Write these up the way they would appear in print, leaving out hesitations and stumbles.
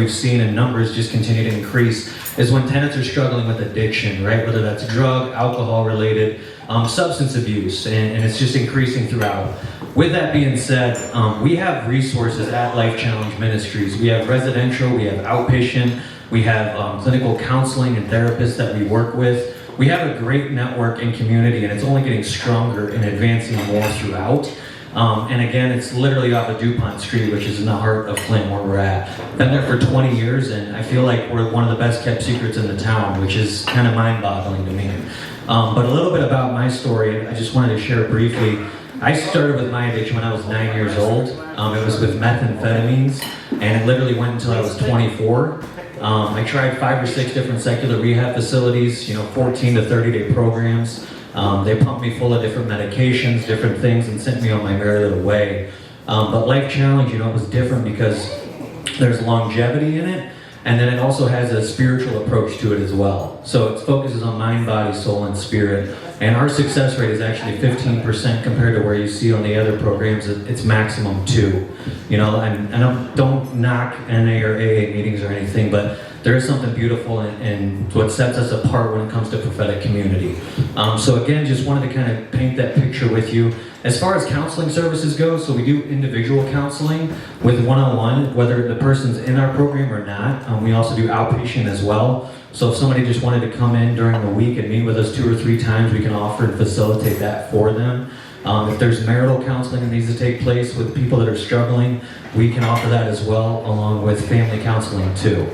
we've seen in numbers just continue to increase is when tenants are struggling with addiction, right? Whether that's drug, alcohol related, substance abuse, and it's just increasing throughout. With that being said, we have resources at Life Challenge Ministries. We have residential, we have outpatient, we have clinical counseling and therapists that we work with. We have a great network and community, and it's only getting stronger and advancing more throughout. And again, it's literally off of DuPont Street, which is in the heart of Flint where we're at. Been there for 20 years, and I feel like we're one of the best kept secrets in the town, which is kind of mind-boggling to me. But a little bit about my story, I just wanted to share briefly. I started with my addiction when I was 9 years old. It was with methamphetamines, and it literally went until I was 24. I tried 5 or 6 different secular rehab facilities, 14 to 30-day programs. They pumped me full of different medications, different things, and sent me on my merry little way. But Life Challenge, it was different because there's longevity in it, and then it also has a spiritual approach to it as well. So it focuses on mind, body, soul, and spirit. And our success rate is actually 15% compared to where you see on the other programs. It's maximum 2. And I don't knock NA or AA meetings or anything, but there is something beautiful in what sets us apart when it comes to prophetic community. So again, just wanted to kind of paint that picture with you. As far as counseling services go, so we do individual counseling with one-on-one, whether the person's in our program or not. We also do outpatient as well. So if somebody just wanted to come in during the week and meet with us 2 or 3 times, we can offer and facilitate that for them. If there's marital counseling that needs to take place with people that are struggling, we can offer that as well, along with family counseling too.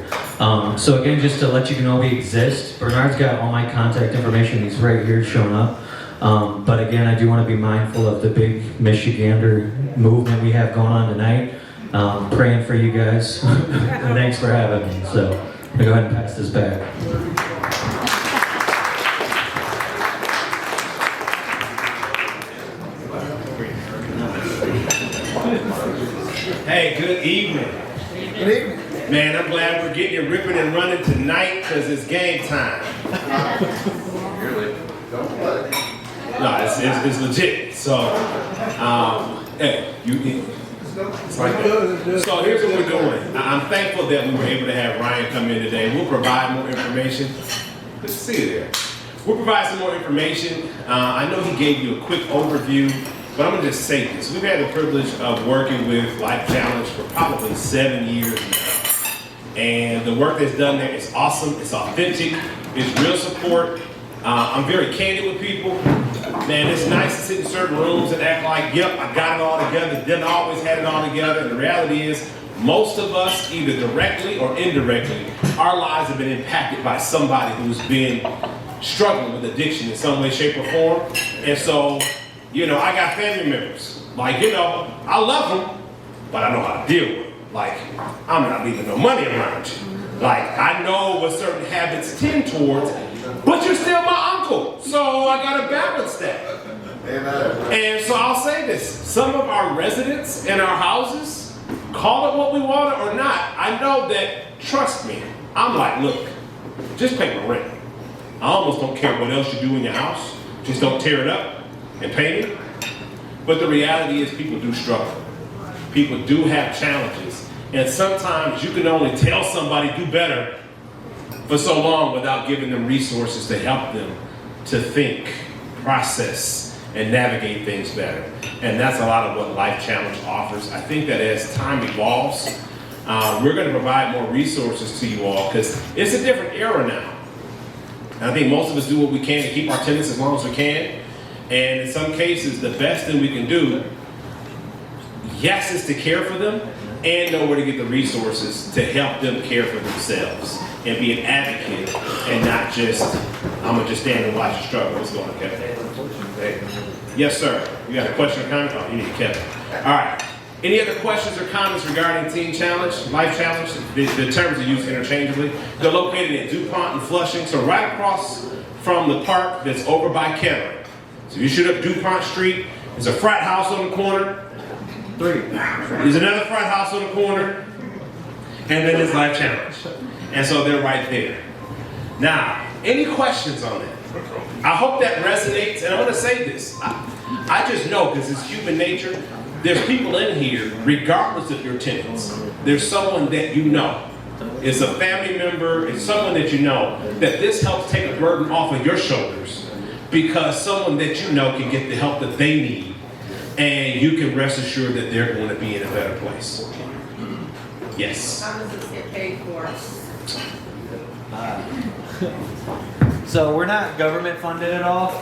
So again, just to let you know we exist. Bernard's got all my contact information. He's right here showing up. But again, I do want to be mindful of the big Michigander movement we have going on tonight. Praying for you guys. And thanks for having me. So I'm going to go ahead and pass this back. Hey, good evening. Good evening. Man, I'm glad we're getting it ripping and running tonight because it's game time. No, it's legit. So, hey, it's like that. So here's what we're doing. I'm thankful that we were able to have Ryan come in today. We'll provide more information. Good to see you there. We'll provide some more information. I know he gave you a quick overview, but I'm gonna just say this. We've had the privilege of working with Life Challenge for probably 7 years now. And the work that's done there is awesome, it's authentic, it's real support. I'm very candid with people. Man, it's nice to sit in certain rooms and act like, yep, I got it all together. Didn't always had it all together. And the reality is, most of us, either directly or indirectly, our lives have been impacted by somebody who's been struggling with addiction in some way, shape, or form. And so, I got family members. I love them, but I know how to deal with them. I'm not leaving no money around you. I know what certain habits tend towards, but you're still my uncle, so I gotta balance that. And so I'll say this, some of our residents in our houses, call it what we want it or not, I know that, trust me, I'm like, look, just pay my rent. I almost don't care what else you do in your house, just don't tear it up and paint it. But the reality is people do struggle. People do have challenges. And sometimes you can only tell somebody do better for so long without giving them resources to help them to think, process, and navigate things better. And that's a lot of what Life Challenge offers. I think that as time evolves, we're going to provide more resources to you all because it's a different era now. And I think most of us do what we can to keep our tenants as long as we can. And in some cases, the best thing we can do, yes, is to care for them and know where to get the resources to help them care for themselves and be an advocate and not just, I'm going to just stand and watch you struggle. What's going on, Kevin? Hey. Yes, sir. You got a question or comment? Oh, you need Kevin. All right. Any other questions or comments regarding Teen Challenge, Life Challenge? The terms are used interchangeably. They're located at DuPont and Flushing, so right across from the park that's over by Kettering. So you shoot up DuPont Street, there's a frat house on the corner. There's another frat house on the corner. And then there's Life Challenge. And so they're right there. Now, any questions on that? I hope that resonates, and I'm going to say this. I just know, because it's human nature, there's people in here, regardless of your tenants, there's someone that you know it's a family member, it's someone that you know, that this helps take a burden off of your shoulders because someone that you know can get the help that they need and you can rest assured that they're going to be in a better place. Yes. How does this get paid for? So we're not government funded at all.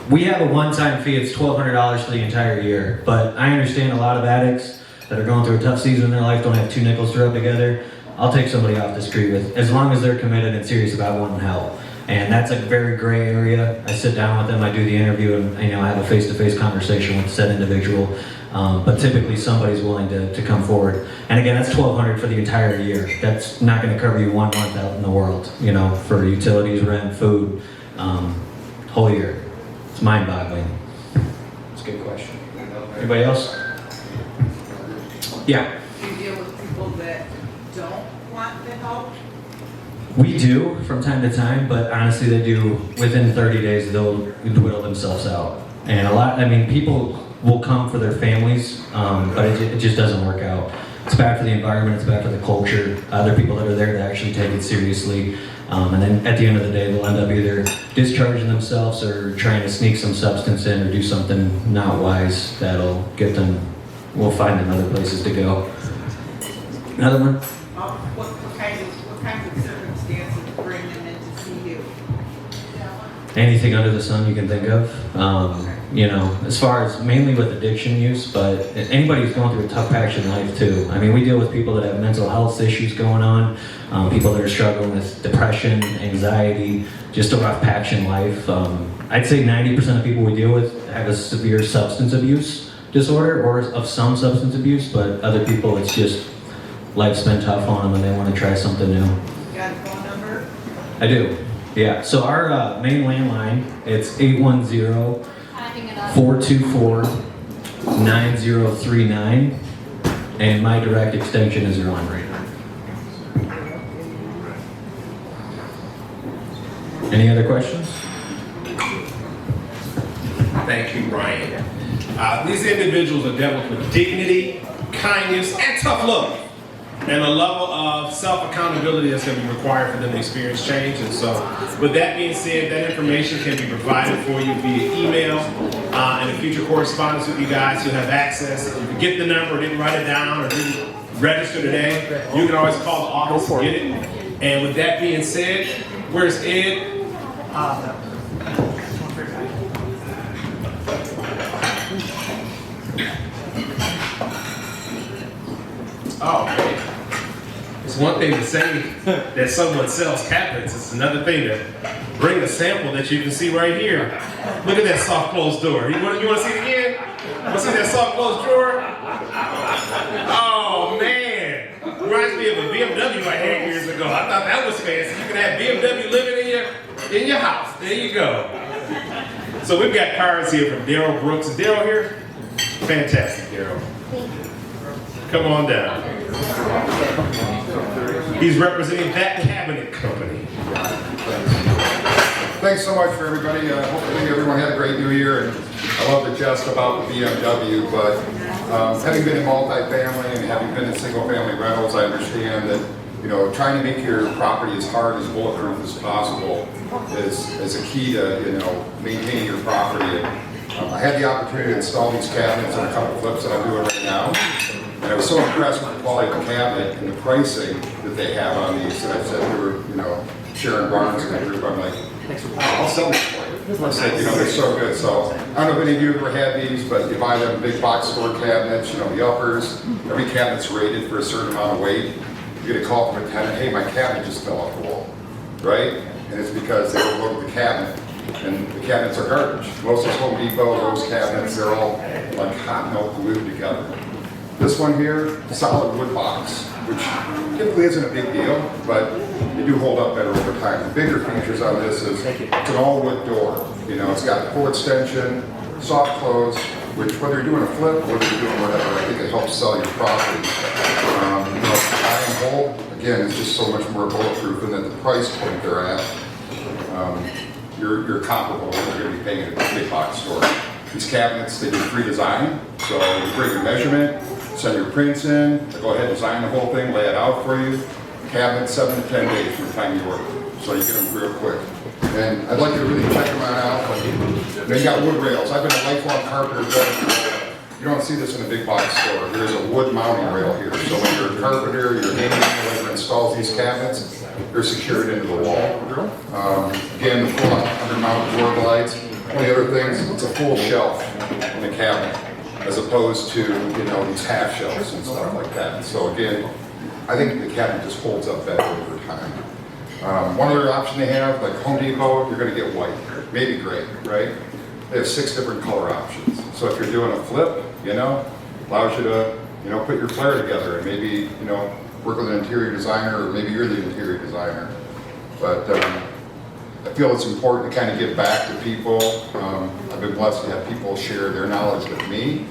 We have a one-time fee. It's $1,200 for the entire year. But I understand a lot of addicts that are going through a tough season in their life don't have two nickels to rub together. I'll take somebody off the street with, as long as they're committed and serious about wanting help. And that's a very gray area. I sit down with them, I do the interview, and I have a face-to-face conversation with said individual. But typically somebody's willing to come forward. And again, that's $1,200 for the entire year. That's not going to cover you 1 month out in the world, for utilities, rent, food, whole year. It's mind-boggling. It's a good question. Anybody else? Yeah. Do you deal with people that don't want the help? We do from time to time, but honestly they do, within 30 days they'll dwindle themselves out. And people will come for their families, but it just doesn't work out. It's bad for the environment, it's bad for the culture. Other people that are there to actually take it seriously. And then at the end of the day, they'll end up either discharging themselves or trying to sneak some substance in or do something not wise that'll get them, we'll find them other places to go. Another one? What kinds of circumstances bring them in to see you? Anything under the sun you can think of. As far as mainly with addiction use, but anybody who's going through a tough patch in life too. We deal with people that have mental health issues going on, people that are struggling with depression, anxiety, just a rough patch in life. I'd say 90% of people we deal with have a severe substance abuse disorder or of some substance abuse, but other people it's just life's been tough on them and they want to try something new. You got a phone number? I do, yeah. So our main landline, it's 810-424-9039, and my direct extension is on right now. Any other questions? Thank you, Ryan. These individuals are dealt with dignity, kindness, and tough love. And a level of self-accountability that's going to be required for them to experience change. And so, with that being said, that information can be provided for you via email and in future correspondence with you guys. You'll have access. If you get the number or didn't write it down or didn't register today, you can always call the office and get it. And with that being said, where's Ed? Oh, man. It's one thing to say that someone sells cabinets. It's another thing to bring a sample that you can see right here. Look at that soft closed door. You want to see it again? Want to see that soft closed drawer? Oh, man. Reminds me of a BMW I had years ago. I thought that was fancy. You can have BMW living in your house. There you go. So we've got cards here from Daryl Brooks. Is Daryl here? Fantastic, Daryl. Come on down. He's representing that cabinet company. Thanks so much for everybody. Hopefully everyone had a great New Year. And I love the jest about the BMW, but having been in multifamily and having been in single-family rentals, I understand that trying to make your property as hard as bulletproof as possible is a key to maintaining your property. And, I had the opportunity to install these cabinets in a couple of flips that I'm doing right now. And I was so impressed with the quality of the cabinet and the pricing that they have on these that I said we were, Sharon Barnes and the group. I'm like, I'll sell these for you. I said, they're so good. So I don't know if any of you ever had these, but you buy them big box store cabinets, the uppers. Every cabinet's rated for a certain amount of weight. You get a call from a tenant, hey, my cabinet just fell off the wall, right? And it's because they overloaded the cabinet. And the cabinets are garbage. Most of Home Depot, those cabinets, they're all like hot melt glued together. This one here, solid wood box, which typically isn't a big deal, but they do hold up better over time. The bigger features on this is it's an all wood door. It's got full extension, soft close, which whether you're doing a flip, whether you're doing whatever, I think it helps sell your property. Buy and hold, again, it's just so much more bulletproof, and at the price point they're at, you're comparable to what you're going to be paying at a big box store. These cabinets, they do free design, so you bring your measurement, send your prints in, go ahead and design the whole thing, lay it out for you. Cabinets, 7 to 10 days from the time you order. So you get them real quick. And I'd like you to really check them out. But, you got wood rails. I've been a lifelong carpenter. You don't see this in a big box store. There's a wood mounting rail here. So when you're a carpenter, you're handyman, whoever installs these cabinets, they're secured into the wall. Again, the full under-mounted door glides. One of the other things, it's a full shelf in the cabinet, as opposed to, these half shelves and stuff like that. So again, I think the cabinet just holds up better over time. One other option they have, like Home Depot, you're going to get white, maybe gray, right? They have 6 different color options. So if you're doing a flip, allows you to, put your flare together and maybe, work with an interior designer, or maybe you're the interior designer. But I feel it's important to kind of give back to people. I've been blessed to have people share their knowledge with me.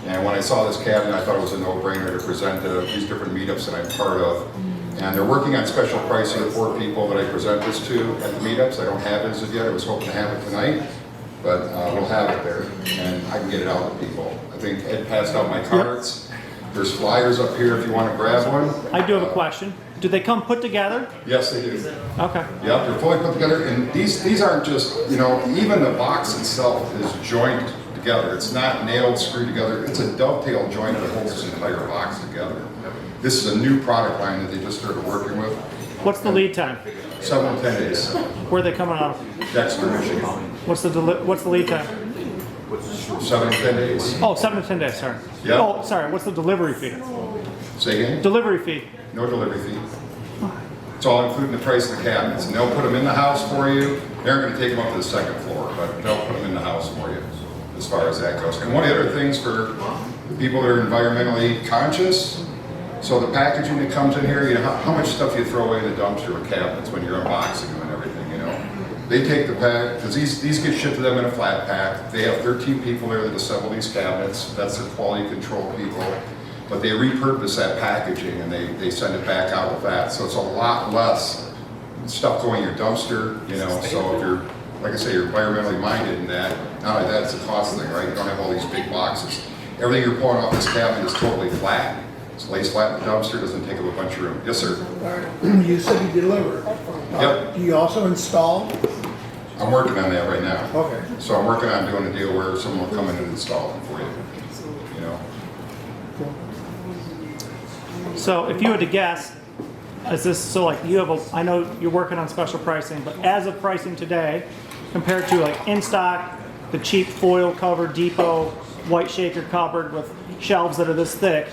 And when I saw this cabinet, I thought it was a no-brainer to present to these different meetups that I'm part of. And they're working on special pricing for people that I present this to at the meetups. I don't have it as of yet. I was hoping to have it tonight, but we'll have it there, and I can get it out to people. I think Ed passed out my cards. There's flyers up here if you want to grab one. I do have a question. Do they come put together? Yes, they do. Okay. Yeah, they're fully put together, and these aren't just, even the box itself is joined together. It's not nailed, screwed together. It's a dovetail joint that holds this entire box together. This is a new product line that they just started working with. What's the lead time? 7 to 10 days. Where are they coming out of? Dexter, Michigan. What's the lead time? 7 to 10 days. Oh, 7 to 10 days, sorry. Yeah. Oh, sorry, what's the delivery fee? Say again? Delivery fee. No delivery fee. It's all including the price of the cabinets. And they'll put them in the house for you. They're going to take them up to the second floor, but they'll put them in the house for you as far as that goes. And one of the other things for the people that are environmentally conscious, so the packaging that comes in here, how much stuff you throw away in the dumpster with cabinets when you're unboxing them and everything, They take the pack, because these get shipped to them in a flat pack. They have 13 people there that assemble these cabinets. That's their quality control people. But they repurpose that packaging and they send it back out with that. So it's a lot less stuff going in your dumpster, So if you're, like I say, you're environmentally minded in that, not only that, it's a cost thing, right? You don't have all these big boxes. Everything you're pulling off this cabinet is totally flat. It's lays flat in the dumpster, doesn't take up a bunch of room. Yes, sir. You said you deliver. Yep. Do you also install? I'm working on that right now. Okay. So I'm working on doing a deal where someone will come in and install them for you. So if you had to guess, is this, so like you have I know you're working on special pricing, but as of pricing today, compared to like in stock, the cheap foil covered Depot white shaker cupboard with shelves that are this thick,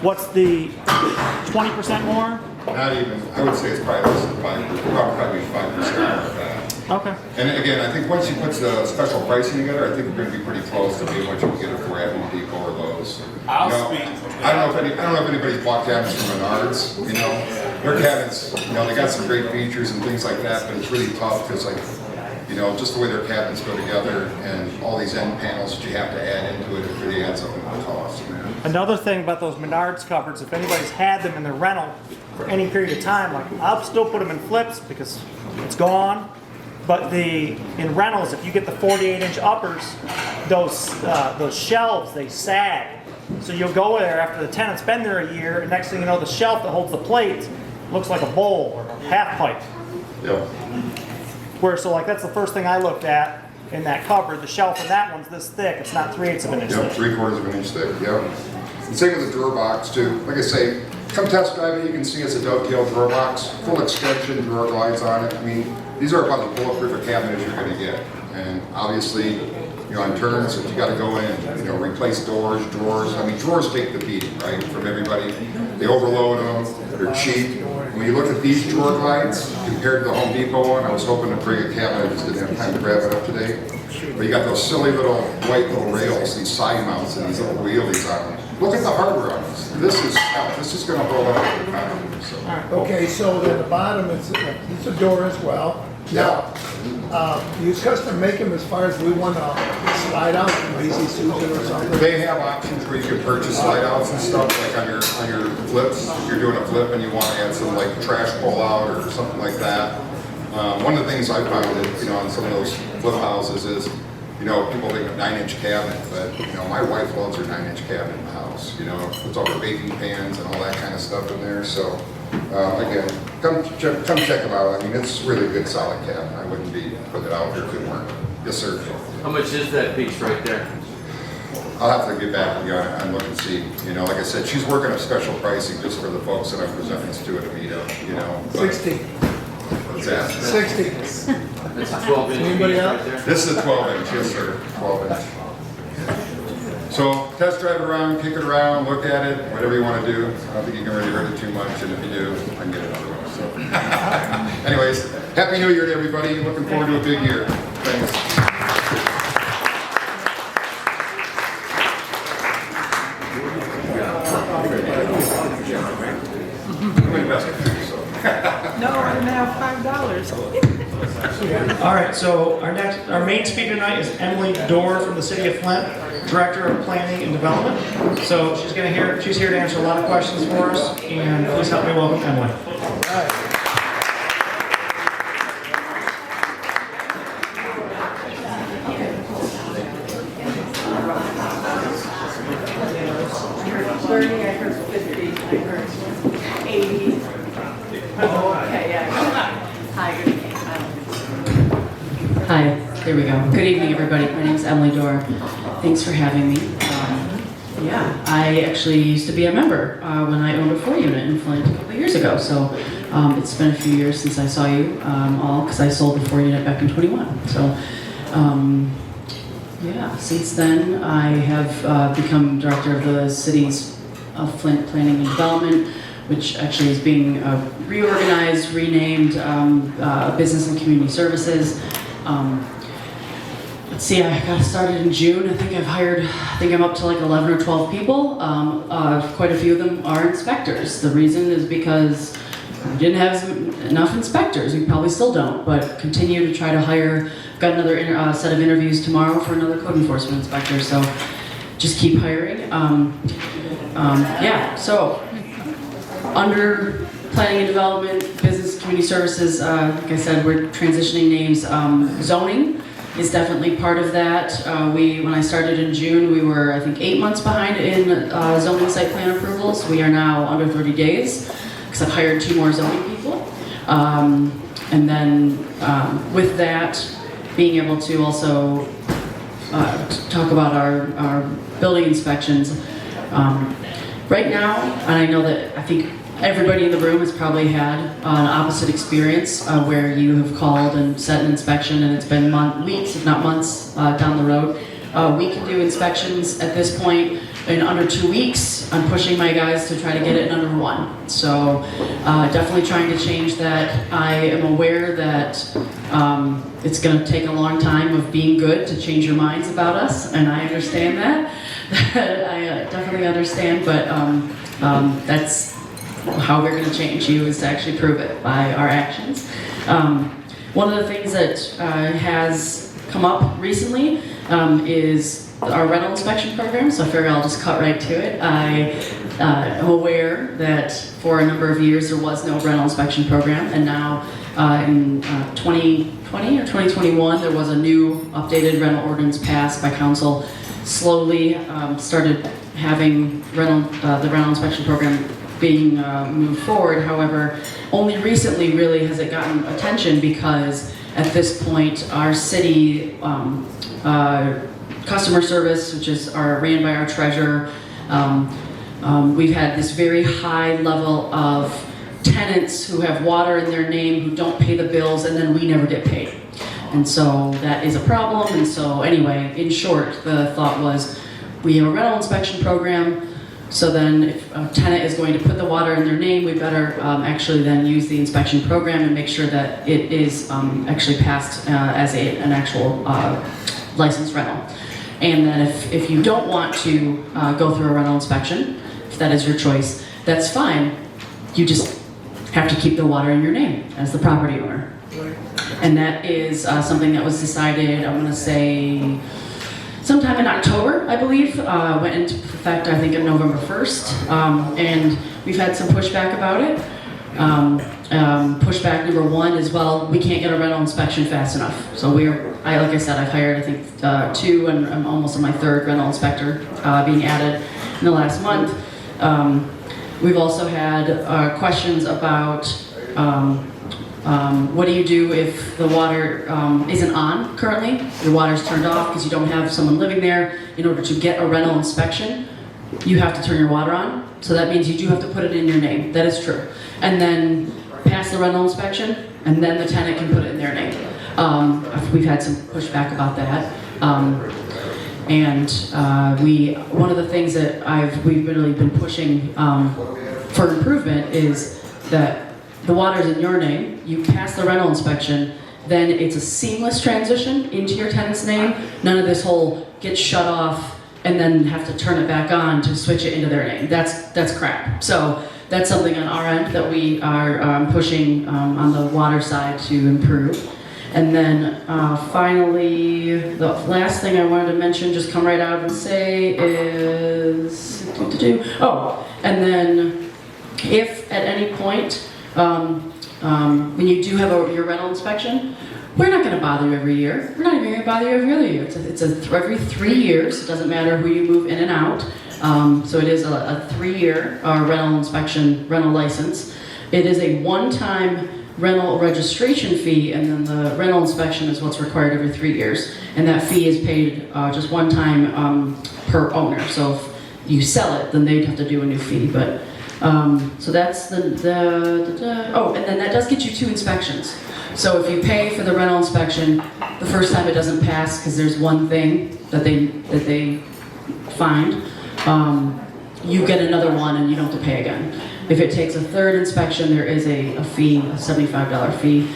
what's the 20% more? Not even, I would say it's probably less than 5%, probably 5% of that. Okay. And again, I think once you put the special pricing together, I think we're going to be pretty close to being what you can get it for at Home Depot or Lowe's. I don't know if anybody's bought cabinets from Menards. Their cabinets, they got some great features and things like that, but it's really tough because just the way their cabinets go together and all these end panels that you have to add into it, it really adds up in the cost. Another thing about those Menards cupboards, if anybody's had them in their rental for any period of time, like I'll still put them in flips because it's gone. But in rentals, if you get the 48-inch uppers, those shelves, they sag. So you'll go there after the tenant's been there a year, and next thing you know, the shelf that holds the plates looks like a bowl or a half pipe. Yep. So that's the first thing I looked at in that cupboard. The shelf in that one's this thick. It's not 3/8 of an inch Yep, thick. 3/4 of an inch thick, yep. And same with the drawer box too. Like I say, come test drive it, you can see it's a dovetail drawer box, full extension drawer glides on it. I mean, these are about the bulletproof cabinet as you're gonna get. And obviously, on turns, if you gotta go in and, replace doors, drawers. I mean, drawers take the beating, right, from everybody. They overload them, they're cheap. When you look at these drawer glides compared to the Home Depot one, I was hoping to bring a cabinet, I just didn't have time to grab it up today. But you got those silly little white little rails, these side mounts and these little wheelies on them. Look at the hardware on this. This is gonna hold up over time. So. Okay, so at the bottom, it's a door as well. Yeah. You custom make them as far as we want to slide out, Lazy Susan or something? They have options where you can purchase slide outs and stuff, like on your flips. If you're doing a flip and you want to add some like trash pull out or something like that. One of the things I found that, on some of those flip houses is, people think of 9-inch cabinet, but my wife loves her 9-inch cabinet in the house. Puts all her baking pans and all that kind of stuff in there. So again, come check them out. I mean, it's really good, solid cab. I wouldn't be putting it out there if it weren't. Yes, sir. How much is that piece right there? I'll have to get back with you and look and see. You know, like I said, she's working on special pricing just for the folks that I'm presenting this to at a meetup, you know. But 60. what's that? 60. That's a 12-inch piece Anybody right else? there. This is a 12-inch, yes, sir, 12-inch. So test drive it around, kick it around, look at it, whatever you want to do. I don't think you can really hurt it too much, and if you do, I can get another one. So, anyways, Happy New Year to everybody. Looking forward to a big year. Thanks. No, I didn't have $5. All right, so our main speaker tonight is Emily Dorr from the City of Flint, Director of Planning and Development. So she's here to answer a lot of questions for us, and please help me welcome Emily. I heard 50, I heard 80. Okay, yeah. Hi, good evening. Hi, there we go. Good evening, everybody. My name is Emily Dorr. Thanks for having me. Yeah, I actually used to be a member when I owned a 4-unit in Flint a couple of years ago. So it's been a few years since I saw you all, because I sold the 4-unit back in 21. So yeah, since then I have become director of the city's Flint Planning and Development, which actually is being reorganized, renamed Business and Community Services. Let's see, I got started in June. I think I'm up to like 11 or 12 people. Quite a few of them are inspectors. The reason is because we didn't have enough inspectors. We probably still don't, but continue to try to hire. Got another set of interviews tomorrow for another code enforcement inspector, so just keep hiring. Yeah, so under planning and development, business, community services, like I said, we're transitioning names. Zoning is definitely part of that. When I started in June, we were, I think, 8 months behind in zoning site plan approvals. We are now under 30 days, because I've hired 2 more zoning people. And then with that, being able to also talk about our building inspections. Right now, and I know that I think everybody in the room has probably had an opposite experience where you have called and set an inspection and it's been weeks, if not months, down the road. We can do inspections at this point in under 2 weeks. I'm pushing my guys to try to get it in under 1. So definitely trying to change that. I am aware that it's going to take a long time of being good to change your minds about us, and I understand that. I definitely understand, but that's how we're going to change you, is to actually prove it by our actions. One of the things that has come up recently is our rental inspection program, so I figure I'll just cut right to it. I am aware that for a number of years there was no rental inspection program, and now in 2020 or 2021 there was a new updated rental ordinance passed by council. Slowly started having the rental inspection program being moved forward. However, only recently really has it gotten attention, because at this point our city customer service, which is ran by our treasurer, we've had this very high level of tenants who have water in their name who don't pay the bills, and then we never get paid. And so that is a problem. And so anyway, in short, the thought was, we have a rental inspection program, so then if a tenant is going to put the water in their name, we better actually then use the inspection program and make sure that it is actually passed as an actual licensed rental. And then if you don't want to go through a rental inspection, if that is your choice, that's fine. You just have to keep the water in your name as the property owner. And that is something that was decided, I'm going to say, sometime in October, I believe. Went into effect, I think, on November 1st. And we've had some pushback about it. Pushback number 1 is, well, we can't get a rental inspection fast enough. So like I said, I've hired, I think, 2, and I'm almost on my 3rd rental inspector being added in the last month. We've also had questions about what do you do if the water isn't on currently? Your water's turned off because you don't have someone living there. In order to get a rental inspection, you have to turn your water on. So that means you do have to put it in your name. That is true. And then pass the rental inspection, and then the tenant can put it in their name. We've had some pushback about that. One of the things that we've really been pushing for improvement is that the water's in your name, you pass the rental inspection, then it's a seamless transition into your tenant's name. None of this whole get shut off and then have to turn it back on to switch it into their name. That's crap. So that's something on our end that we are pushing on the water side to improve. And then finally, the last thing I wanted to mention, just come right out and say is, and then if at any point, when you do have your rental inspection, we're not going to bother you every year. We're not even going to bother you every other year. It's every 3 years. It doesn't matter who you move in and out. So it is a 3-year rental license. It is a one-time rental registration fee, and then the rental inspection is what's required every 3 years. And that fee is paid just one time per owner. So if you sell it, then they'd have to do a new fee. But so that's and then that does get you 2 inspections. So if you pay for the rental inspection, the first time it doesn't pass because there's one thing that they find, you get another one and you don't have to pay again. If it takes a 3rd inspection, there is a fee, a $75 fee.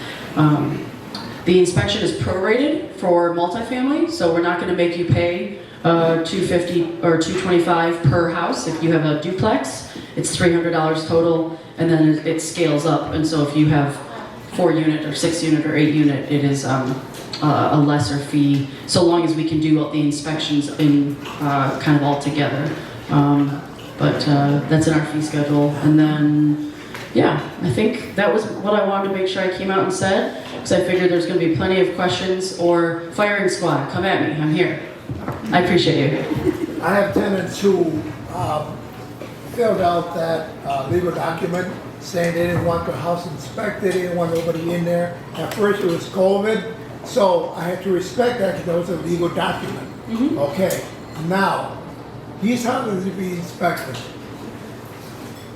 The inspection is prorated for multifamily, so we're not going to make you pay $250 or $225 per house. If you have a duplex, it's $300 total, and then it scales up. And so if you have 4-unit or 6-unit or 8-unit, it is a lesser fee, so long as we can do the inspections in kind of all together. But that's in our fee schedule. And then, yeah, I think that was what I wanted to make sure I came out and said, because I figured there's going to be plenty of questions. Or firing squad, come at me, I'm here. I appreciate you. I have tenants who filled out that legal document saying they didn't want their house inspected, they didn't want nobody in there. At first it was COVID, so I had to respect that because that was a legal document. Mm-hmm. Okay, now, these houses to be inspected.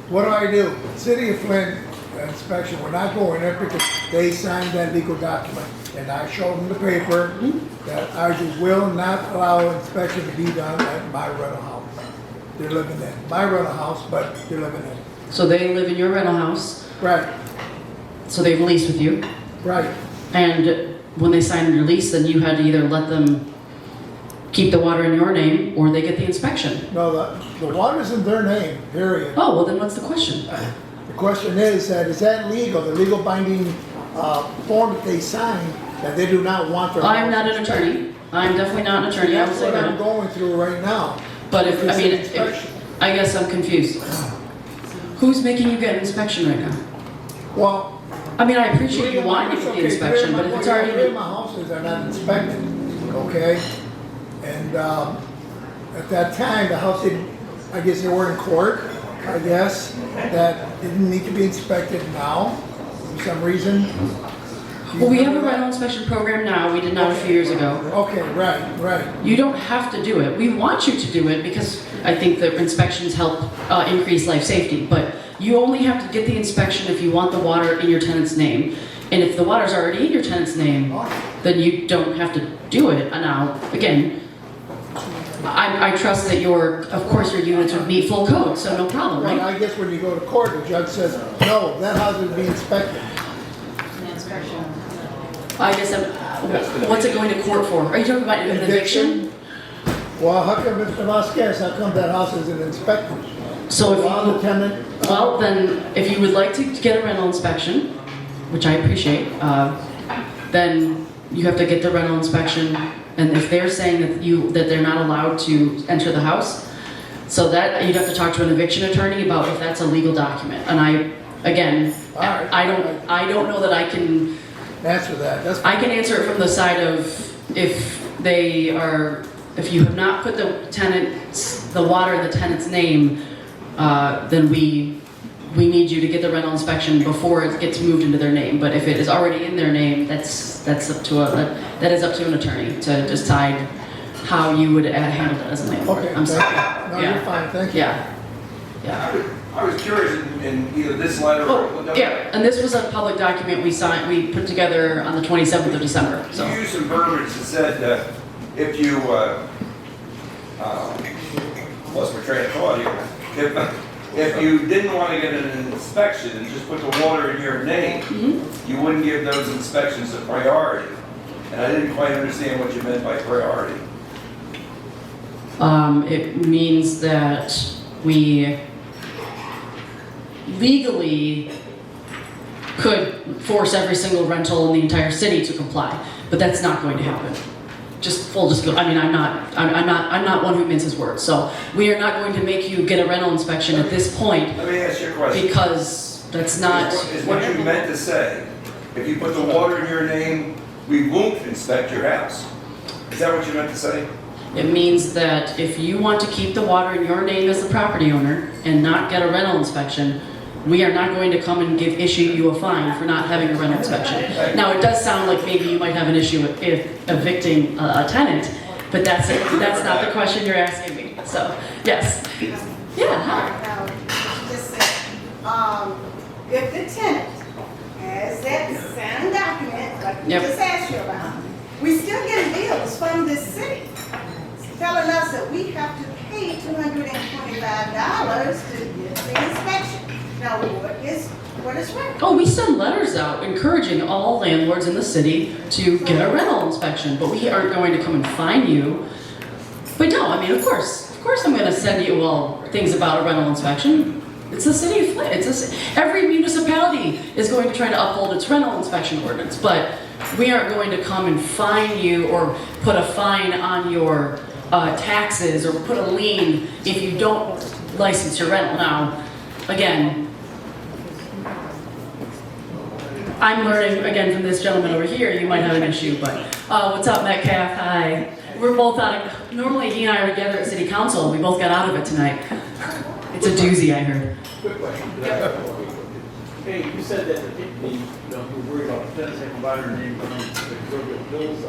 What do? City of Flint inspection, we're not going there because they signed that legal document. And I showed them the paper that I just will not allow inspection to be done at my rental house. They're living in my rental house, but they're living in. So they live in your rental house. Right, So they've leased with you. right. And when they signed your lease, then you had to either let them keep the water in your name or they get the inspection. No, the water's in their name, period. Oh, well then what's the question? The question is that legal, the legal binding form that they signed, that they do not want their. I'm not an attorney. I'm definitely not an attorney. I will That's say what I'm that. going through right now. But if, I mean, Inspection. I guess I'm confused. Who's making you get an inspection right now? Well. I mean, I appreciate you wanting to get the inspection, but if it's Three already, of my houses are not inspected, okay? And at that time, the house didn't, I guess they were in court, I guess, that didn't need to be inspected now, for some reason. well, we have a rental inspection program now. We did not a few years ago. Okay, right. You don't have to do it. We want you to do it because I think the inspections help increase life safety, but you only have to get the inspection if you want the water in your tenant's name. And if the water's already in your tenant's name, then you don't have to do it. Now, again, I trust that of course your units would meet full code, so no problem, Well, right? I guess when you go to court, the judge says, no, that house will be inspected. I guess what's it going to court for? Are you talking about an eviction? Well, how come, Mr. Vasquez, how come that house isn't inspected? So if Well, the tenant. well, then if you would like to get a rental inspection, which I appreciate, then you have to get the rental inspection. And if they're saying that they're not allowed to enter the house, so that you'd have to talk to an eviction attorney about if that's a legal document. And All right. I don't know that I can. Answer that, that's. I can answer it from the side of if you have not put the water in the tenant's name, then we need you to get the rental inspection before it gets moved into their name. But if it is already in their name, that's up to that is up to an attorney to decide how you would handle that as a landlord. Okay, I'm thank sorry. you. No, Yeah. you're fine, thank you. Yeah. I was curious in either this letter or. Oh, yeah, and this was a public document we put together on the 27th of December, so. You used some verbiage that said that if you, lost my train of thought here. If you didn't want to get an inspection and just put the water in your name, you wouldn't give those inspections a priority. And I didn't quite understand what you meant by priority. It means that we legally could force every single rental in the entire city to comply, but that's not going to happen. Just full disclosure. I mean, I'm not one who minces words. So we are not going to make you get a rental inspection at this point Let me ask you a question. because that's not. Is what you meant to say, if you put the water in your name, we won't inspect your house? Is that what you meant to say? It means that if you want to keep the water in your name as the property owner and not get a rental inspection, we are not going to come and issue you a fine for not having a rental inspection. Now, it does sound like maybe you might have an issue with evicting a tenant, but that's not the question you're asking me. So, yes. Yeah. Now, you just said, if the tenant has that signed document, like we Yep. just asked you about, we still get bills from the city telling us that we have to pay $225 to get the inspection. Now, what is right? Oh, we send letters out encouraging all landlords in the city to get a rental inspection, but we aren't going to come and fine you. But no, I mean, of course I'm going to send you things about a rental inspection. It's the city of Flint. Every municipality is going to try to uphold its rental inspection ordinance, but we aren't going to come and fine you or put a fine on your taxes or put a lien if you don't license your rental. Now, again, I'm learning again from this gentleman over here. You might have an issue, but what's up, Metcalf? Hi. We're both out of. Normally, he and I are together at City Council. We both got out of it tonight. It's a doozy, I heard. Quick question. Hey, you said that you're worried about the tenants having provider name on the bills.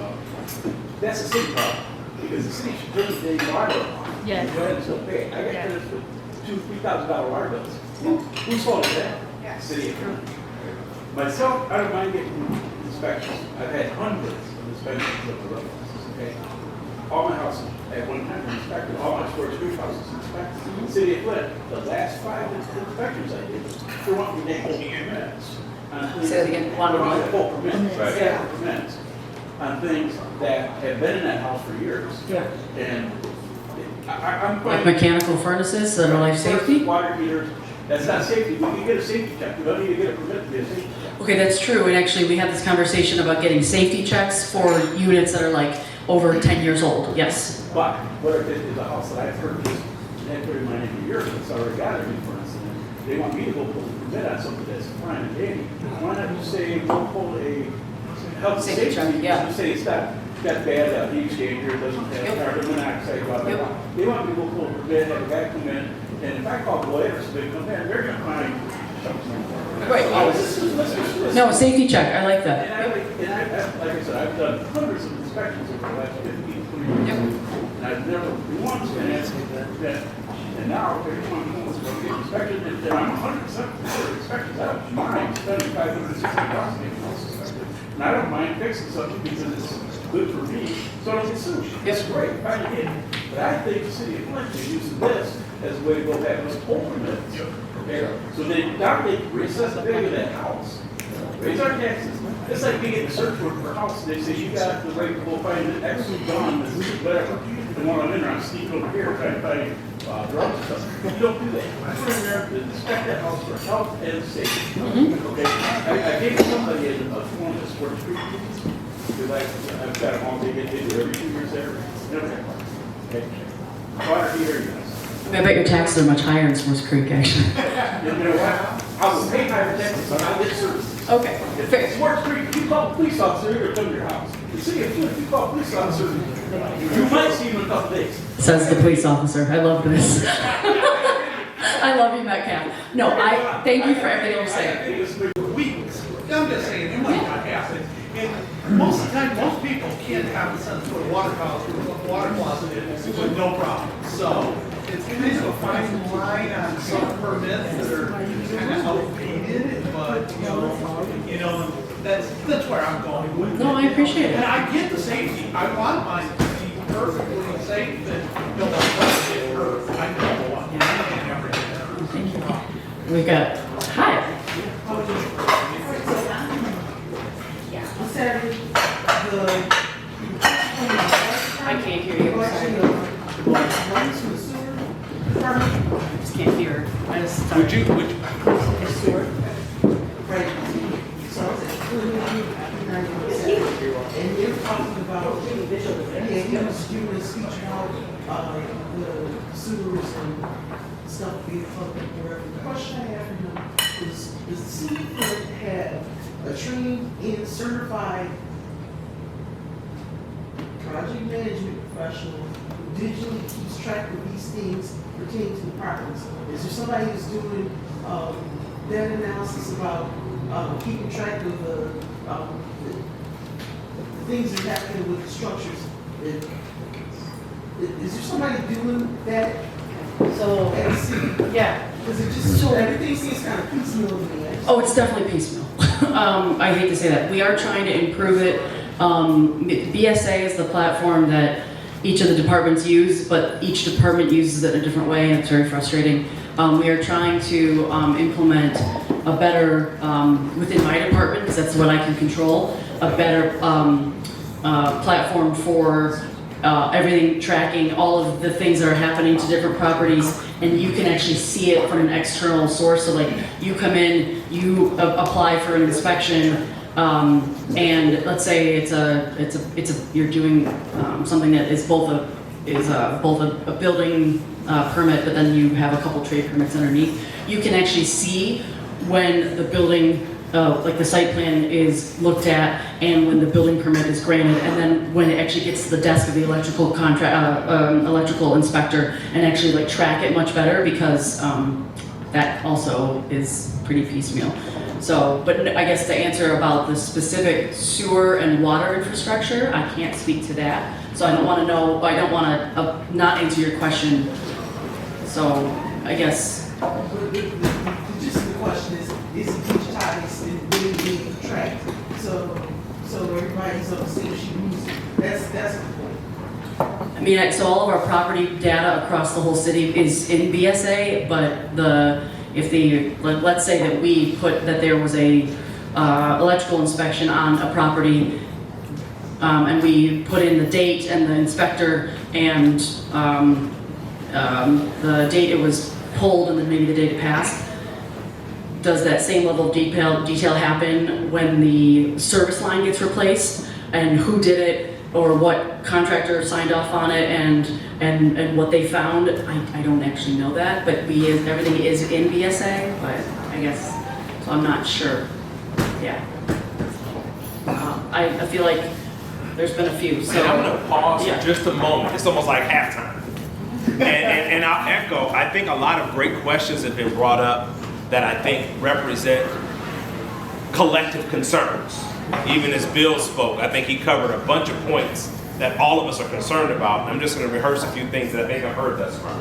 That's a city problem because the city should turn the water on. Yes. Go ahead and still pay. I got tenants with $2,000-$3,000 water bills. Whose fault is that? Yeah. City attorney. Myself, I don't mind getting inspections. I've had hundreds of inspections of the road houses, okay? All my houses at one time were inspected, all my storage street houses inspected. City of Flint, the last 5 inspections I did, they want me to hold permits. Say that again. One more time. Full permits, Right. yeah, permits on things that have been in that house for years. Yeah. And I'm Like quite. mechanical furnaces that are life safety? Water heaters, that's not safety. We can get a safety check. We don't need to get a permit to get a safety check. Okay, that's true. And actually, we had this conversation about getting safety checks for units that are like over 10 years old. Yes. But what I did is a house that I purchased, and I put in my name a year ago, it's already got a new furnace in it. They want me to go pull a permit on something that's fine and dandy. Why not just say, go pull a health Safety safety check, yeah. Just say it's got bad heat exchanger, doesn't have Yep. carbon monoxide, blah, blah, Yep. blah. They want me to go pull a permit, have a guy come in, and if I call Boyd or somebody come in, they're gonna find something. Right. Oh, this. No, a safety check. I like that. And like I said, I've done hundreds of inspections over the last 15, 20 years. Yep. And I've never once been asked that. And now, everyone wants to get inspected, and I'm 100% for inspections. I don't mind spending $560 to get house inspected. And I don't mind fixing something because it's good for me, so I don't get sued. It's great, fine, I get it. But I think the city of Flint is using this as a way to go back and pull permits. Okay? So now they reassess the value of that house. Raise our taxes. It's like we get a search warrant for a house, and they say, you got the right to go find an excellent gun, whatever. And while I'm in there, I'm sneaking over here trying to find drugs or something. You don't do that. Put in there to inspect that house for health and safety. Okay? I gave somebody a form of sports street because I've got them all, they do every 2 years there. Never had one. Okay? Water heater, yes. I bet your taxes are much higher in Swartz Creek, actually. You know what? I will pay higher taxes, but I'll get services. Okay. If it's Swartz Creek, if you call a police officer, they're gonna come to your house. The city of Flint, if you call a police officer, you might see him in a couple days. Says the police officer. I love this. I love No, thank you for everything you're saying. I think it's been weeks. I'm just saying, it might not happen. And most of the time, most people can't have the sense for a water closet with no problem. So it's kind of a fine line on some permits that are kind of outdated, but you know, that's where I'm going with it. No, I appreciate it. And I get the safety. I want mine to be perfectly safe and no one wants to get hurt. I don't want anything ever to get hurt. Thank you. We've got, hi. I can't hear you. I just can't hear. I just. Would you? And you're talking about, he was giving a speech about, the sewers and stuff being plugged up wherever. The question I have for him is, does the city have a trained and certified project management professional who digitally keeps track of these things pertaining to the properties? Is there somebody who's doing, that analysis about, keeping track of the things that are happening with the structures? Is there somebody doing that? So, At the city? yeah. Because it just, everything seems kind of piecemeal to me. Oh, it's definitely piecemeal. I hate to say that. We are trying to improve it. BSA is the platform that each of the departments use, but each department uses it a different way, and it's very frustrating. We are trying to implement a better, within my department, because that's what I can control, a better platform for everything, tracking all of the things that are happening to different properties, and you can actually see it from an external source. So like, you come in, you apply for an inspection, and let's say you're doing something that is both a building permit, but then you have a couple trade permits underneath. You can actually see when the building, like the site plan is looked at, and when the building permit is granted, and then when it actually gets to the desk of the electrical electrical inspector, and actually like track it much better, because that also is pretty piecemeal. So, but I guess to answer about the specific sewer and water infrastructure, I can't speak to that. So I don't want to not answer your question. So I guess. Just the question is it digitized and really being tracked? So everybody's on the same sheet. That's the point. I mean, so all of our property data across the whole city is in BSA, but let's say that we put that there was a electrical inspection on a property, and we put in the date and the inspector and the date it was pulled, and then maybe the date it passed. Does that same level of detail happen when the service line gets replaced, and who did it, or what contractor signed off on it, and what they found? I don't actually know that, but everything is in BSA, but I guess, so I'm not sure. Yeah. I feel like there's been a few, so. And I'm gonna pause Yeah. for just a moment. It's almost like halftime. And I'll echo, I think a lot of great questions have been brought up that I think represent collective concerns. Even as Bill spoke, I think he covered a bunch of points that all of us are concerned about. I'm just gonna rehearse a few things that I think I've heard thus far.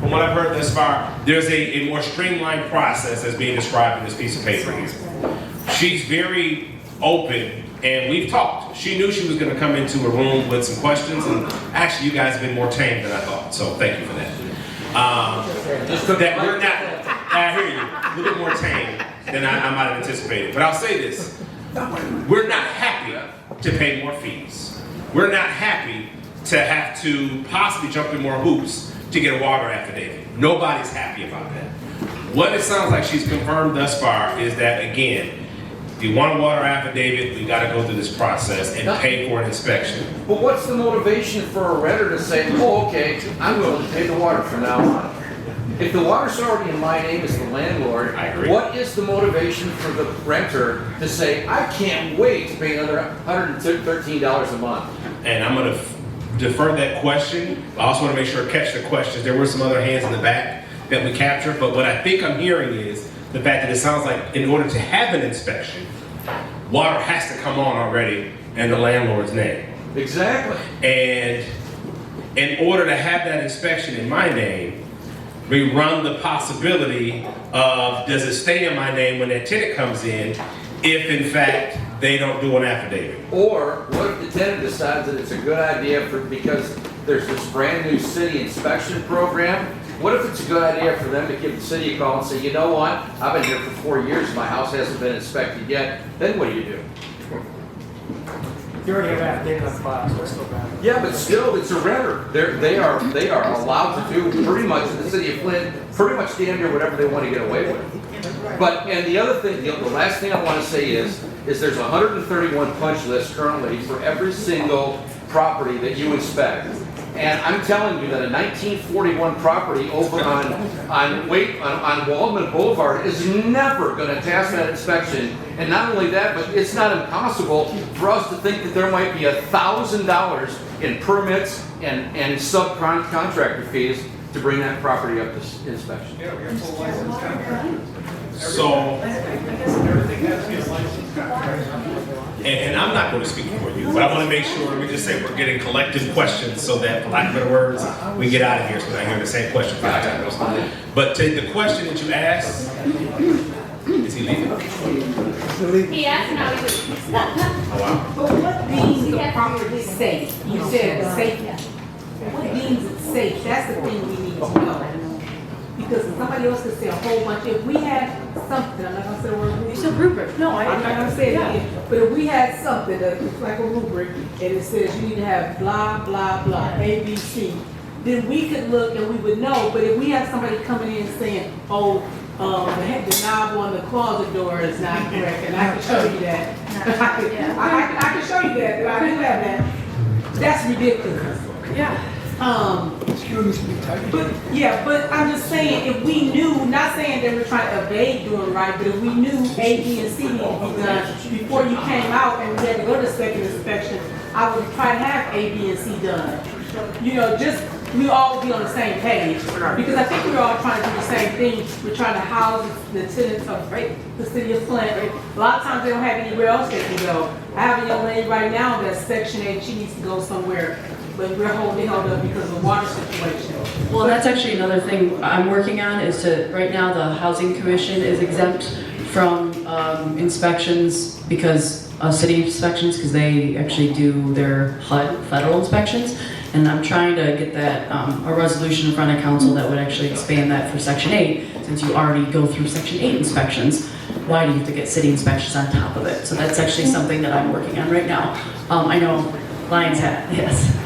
From what I've heard thus far, there's a more streamlined process that's being described in this piece of paper here. She's very open, and we've talked. She knew she was gonna come into a room with some questions, and actually you guys have been more tame than I thought, so thank you for that. That we're not, I hear you, a little bit more tame than I might have anticipated. But I'll say this, we're not happy to pay more fees. We're not happy to have to possibly jump in more hoops to get a water affidavit. Nobody's happy about that. What it sounds like she's confirmed thus far is that, again, if you want a water affidavit, we gotta go through this process and pay for an inspection. But what's the motivation for a renter to say, oh, okay, I'm willing to pay the water from now on? If the water's already in my name as the landlord, I agree. what is the motivation for the renter to say, I can't wait to pay another $113 a month? And I'm gonna defer that question. I also wanna make sure I catch the questions. There were some other hands in the back. that we capture. But what I think I'm hearing is the fact that it sounds like in order to have an inspection, water has to come on already in the landlord's name. Exactly. And in order to have that inspection in my name, we run the possibility of, does it stay in my name when that tenant comes in, if in fact they don't do an affidavit? Or what if the tenant decides that it's a good idea because there's this brand new city inspection program? What if it's a good idea for them to give the city a call and say, you know what, I've been here for 4 years, my house hasn't been inspected yet, then what do you do? You already have affidavit on file, so it's still bad. Yeah, but still, it's a renter. They are allowed to do pretty much in the city of Flint, pretty much damn near whatever they want to get away with. But, and the other thing, the last thing I want to say is there's 131 punch lists currently for every single property that you inspect. And I'm telling you that a 1941 property over on Waldman Boulevard is never going to pass that inspection. And not only that, but it's not impossible for us to think that there might be $1,000 in permits and subcontractor fees to bring that property up to inspection. Yeah, we have full license contract. So, Everything has to be a license contract. and I'm not going to speak for you, but I want to make sure we just say we're getting collective questions so that, for lack of better words, we get out of here so we're not hearing the same question 5 times. But to the question that you asked, is he leaving? He asked and now he's leaving. Oh, wow. But what deems the property safe? You said safe. What deems it safe? That's the thing we need to know. Because somebody else could say a whole bunch. If we had something, I'm not gonna say the word rubric. You said rubric. No, I'm not gonna say it again. But if we had something that looks like a rubric and it says you need to have blah, blah, blah, A, B, C, then we could look and we would know. But if we have somebody coming in saying, oh, the knob on the closet door is not correct, and I can show you that. I can show you that, but I do have that. That's ridiculous. Yeah. But I'm just saying, if we knew, not saying that we're trying to evade doing right, but if we knew A, B, and C needed to be done before you came out and we had to go to second inspection, I would try to have A, B, and C done. You know, just, we all be on the same page. Because I think we're all trying to do the same thing. We're trying to house the tenants of the city of Flint. A lot of times they don't have anywhere else they can go. I have a young lady right now that's Section 8, she needs to go somewhere. But we're holding held up because of the water situation. Well, that's actually another thing I'm working on is to, right now the Housing Commission is exempt from inspections because city inspections, because they actually do their HUD federal inspections. And I'm trying to get that, a resolution in front of council that would actually expand that for Section 8, since you already go through Section 8 inspections. Why do you have to get city inspections on top of it? So that's actually something that I'm working on right now. I know Lions hat, yes.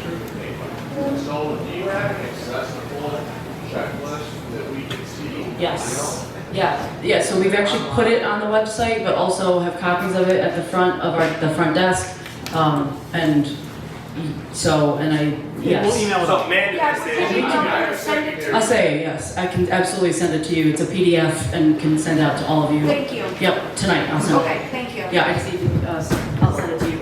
So do you have an accessible checklist that we can see? Yes. Yeah, so we've actually put it on the website, but also have copies of it at the front of the front desk. Yes. We'll email it So, out. man, Send it to I'll say yes. I can absolutely send it to you. It's a PDF and can send out to all of you. Thank you. Yep, tonight I'll send it. Okay, thank you. Yeah, I just need to, I'll send it to you.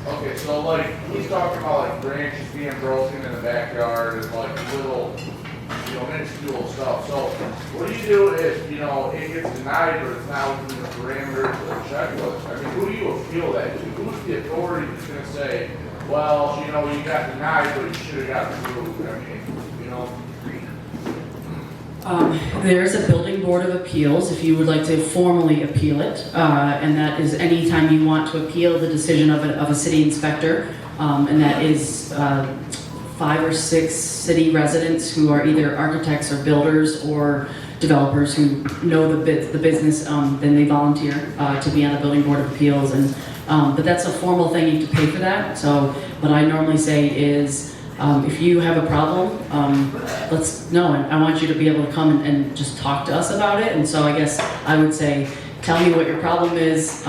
Okay, so like, he's talking about like branches being broken in the backyard and like little, minuscule stuff. So what do you do if, it gets denied or it's not within the parameters of the checklist? I mean, who do you appeal that to? Who's the authority that's gonna say, well, you got denied, but you should have gotten approved? I mean, There's a building board of appeals if you would like to formally appeal it, and that is anytime you want to appeal the decision of a city inspector, and that is 5 or 6 city residents who are either architects or builders or developers who know the business, then they volunteer to be on the building board of appeals, and but that's a formal thing. You have to pay for that. So what I normally say is, if you have a problem, let's know. And I want you to be able to come and just talk to us about it. And so I guess I would say, tell me what your problem is,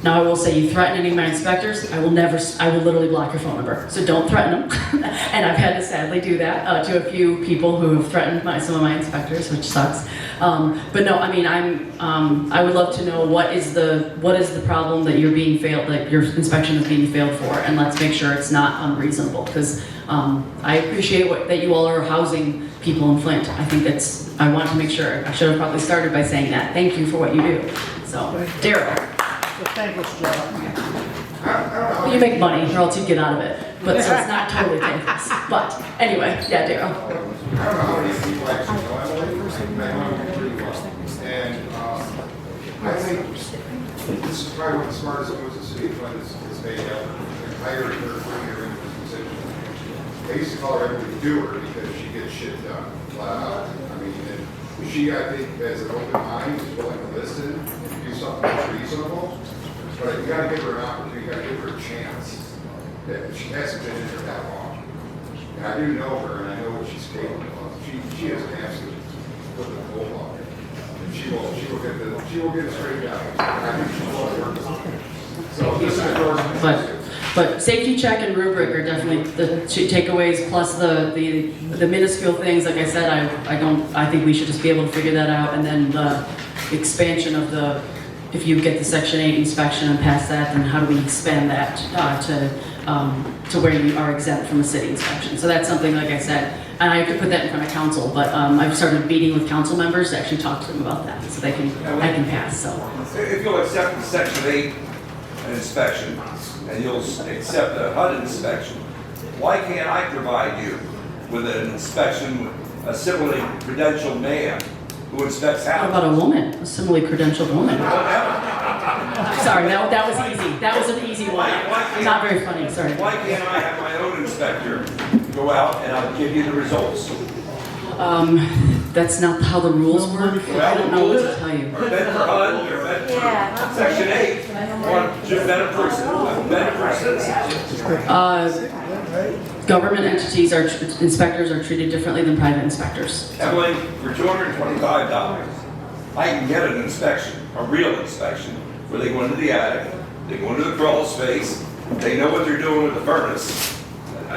Now, I will say, you threaten any of my inspectors, I will literally block your phone number. So don't threaten them. And I've had to sadly do that to a few people who have threatened some of my inspectors, which sucks. But no, I mean, I would love to know what is the problem that that your inspection is being failed for, and let's make sure it's not unreasonable, because I appreciate that you all are housing people in Flint. I think I want to make sure, I should have probably started by saying that. Thank you for what you do. So, Daryl. So thankless job. You make money, or else you get out of it. But so it's not totally thankless. But anyway, yeah, Daryl. I don't know how many people actually know Emily. I know her pretty well. And I think this is probably one of the smartest moves the city of Flint has made ever. And hired her, bringing her into this position. I used to call her Emily Doer because she gets shit done flat out. I mean, and she, I think, has an open mind, is willing to listen and do something that's reasonable. But you gotta give her an opportunity, you gotta give her a chance. That she hasn't been in there that long. And I do know her, and I know what she's capable of. She has an absolute foot in the hole on her. And she will get it straightened out. I think she's well worth. So this is yours. But safety check and rubric are definitely the takeaways, plus the minuscule things. Like I said, I think we should just be able to figure that out, and then the expansion of if you get the Section 8 inspection and pass that, then how do we expand that to where you are exempt from a city inspection? So that's something, like I said, and I could put that in front of council, but I've started meeting with council members to actually talk to them about that, so I can pass. So If you'll accept the Section 8 inspection, and you'll accept a HUD inspection, why can't I provide you with an inspection, a civilly credentialed man who inspects how houses? about a woman, a similarly credentialed woman? Sorry, that was easy. That was an easy one. Not very funny, sorry. Why can't I have my own inspector go out and I'll give you the results? That's not how the rules work. I don't know what to tell you. Or better HUD, or better Section 8, or just better citizens. Government entities inspectors are treated differently than private inspectors. Emily, for $225, I can get an inspection, a real inspection, where they go into the attic, they go into the crawl space, they know what they're doing with the furnace.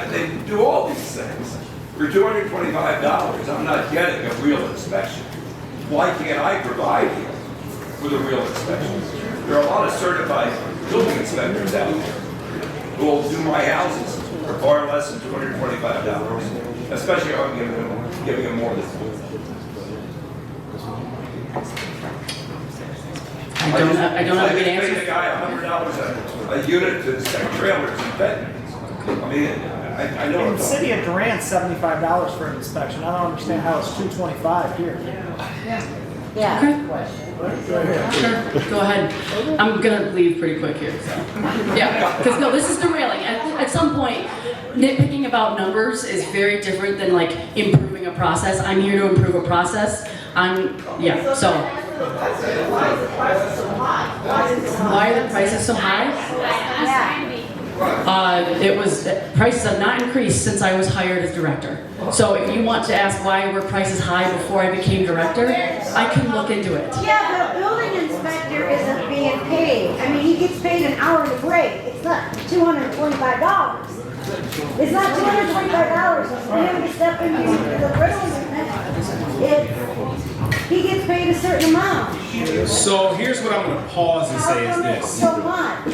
They do all these things. For $225, I'm not getting a real inspection. Why can't I provide you with a real inspection? There are a lot of certified building inspectors out there who will do my houses for far less than $225, especially if I'm giving them more than I don't have a good I paid answer. the guy $100 a unit to inspect trailers and Benton's. I mean, I know. In the city of Durant, $75 for an inspection. I don't understand how it's $225 here. Sure, go ahead. I'm gonna leave pretty quick here, so. Yeah, because no, this is derailing. At some point, nitpicking about numbers is very different than like improving a process. I'm here to improve a process. So. Why are the prices so high? Prices have not increased since I was hired as director. So if you want to ask why were prices high before I became director, I can look into it. Yeah, the building inspector isn't being paid. I mean, he gets paid an hourly rate. It's not $225. It's not $225 for him to step into the building. He gets paid a certain amount. So here's what I'm going to pause and say is this. So much.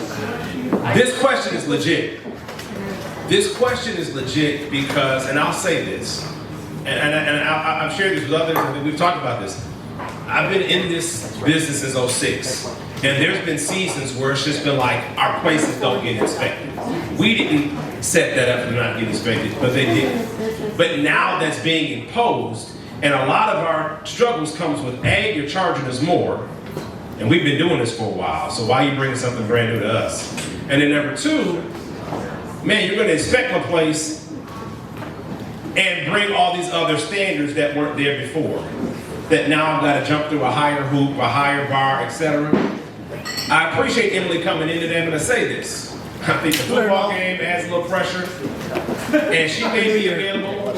This question is legit. This question is legit because, and I'll say this, and I've shared this with others, and we've talked about this. I've been in this business since '06, and there's been seasons where it's just been like, our places don't get inspected. We didn't set that up to not get inspected, but they did. But now that's being imposed, and a lot of our struggles comes with, A, you're charging us more, and we've been doing this for a while, so why are you bringing something brand new to us? And then number two, man, you're gonna inspect a place and bring all these other standards that weren't there before, that now I've gotta jump through a higher hoop, a higher bar, etc. I appreciate Emily coming in today. I'm gonna say this. I think the football game adds a little pressure, and she may be available.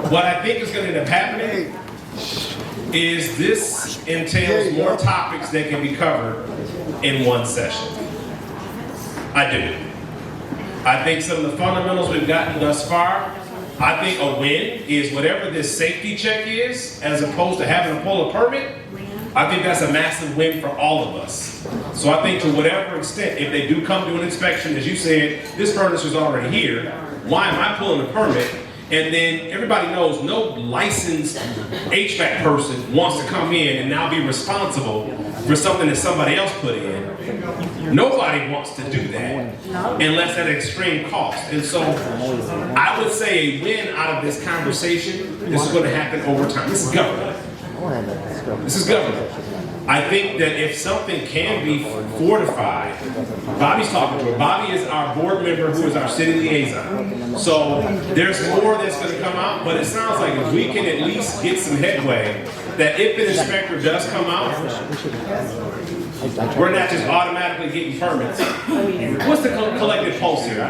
What I think is gonna end up happening is this entails more topics that can be covered in one session. I do. I think some of the fundamentals we've gotten thus far, I think a win is whatever this safety check is, as opposed to having to pull a permit. I think that's a massive win for all of us. So I think to whatever extent, if they do come to an inspection, as you said, this furnace was already here, why am I pulling a permit? And then everybody knows no licensed HVAC person wants to come in and now be responsible for something that somebody else put in. Nobody wants to do that unless at extreme cost. And so I would say a win out of this conversation, this is going to happen over time. This is government. This is government. I think that if something can be fortified, Bobby's talking to it. Bobby is our board member who is our city liaison. So there's more that's going to come out, but it sounds like if we can at least get some headway, that if an inspector does come out, we're not just automatically getting permits. What's the collective pulse here?